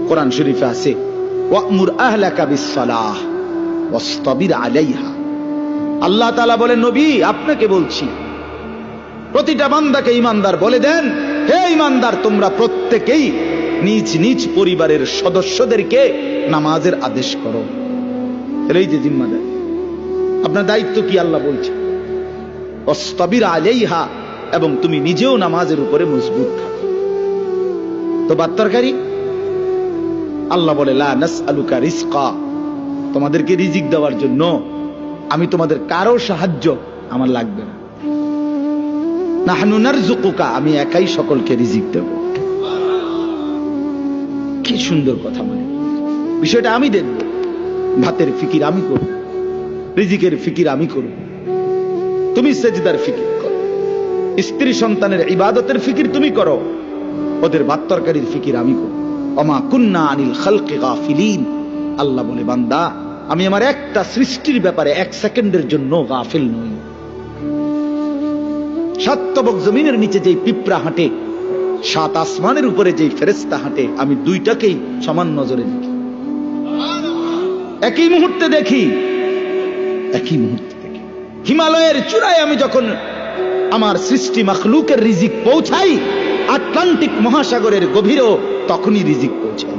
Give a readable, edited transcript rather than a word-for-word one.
কোরআন শরীফে আছে, ওয়া'মুর আহলাকা বিস-সালাহ ওয়াসতাবির আলাইহা। আল্লাহ তাআলা বলেন, নবী আপনাকে বলছি, প্রতিটা বান্দাকে ঈমানদার বলে দেন, হে ঈমানদার, তোমরা প্রত্যেকেই নিজ নিজ পরিবারের সদস্যদেরকে নামাজের আদেশ করো। এই যে জিম্মাদার, আপনার দায়িত্ব কি আল্লাহ বলছে, ওয়াসতাবির আলাইহা, এবং তুমি নিজেও নামাজের উপরে মজবুত থাকো। তো বাত্তরকারী আল্লাহ বলে, লা নাসআলুকা রিজকা, তোমাদেরকে রিজিক দেওয়ার জন্য আমি তোমাদের কারো সাহায্য আমার লাগবে না। নাহনু নারযুকুকা, আমি একাই সকলকে রিজিক দেব। কি সুন্দর কথা, মানে বিষয়টা আমি দেখব, ভাতের ফিকির আমি করব, রিজিকের ফিকির আমি করব, তুমি সেজদার ফিকির করো, স্ত্রী সন্তানের ইবাদতের ফিকির তুমি করো, ওদের ভাত তরকারির ফিকির আমি করব। ওমা কুন্না আনিল খালকি গাফিলিন, আল্লাহ বলে, বান্দা আমি আমার একটা সৃষ্টির ব্যাপারে এক সেকেন্ডের জন্য গাফিল নই। সাত তবক জমিনের নিচে যেই পিঁপড়া হাঁটে, সাত আসমানের উপরে যেই ফেরেশতা হাঁটে, আমি দুইটাকেই সমান নজরে দেখি, একই মুহূর্তে দেখি, একই মুহূর্তে দেখি। হিমালয়ের চূড়ায় আমি যখন আমার সৃষ্টি মাখলুকের রিজিক পৌঁছাই, আটলান্টিক মহাসাগরের গভীরেও তখনই রিজিক পৌঁছাই।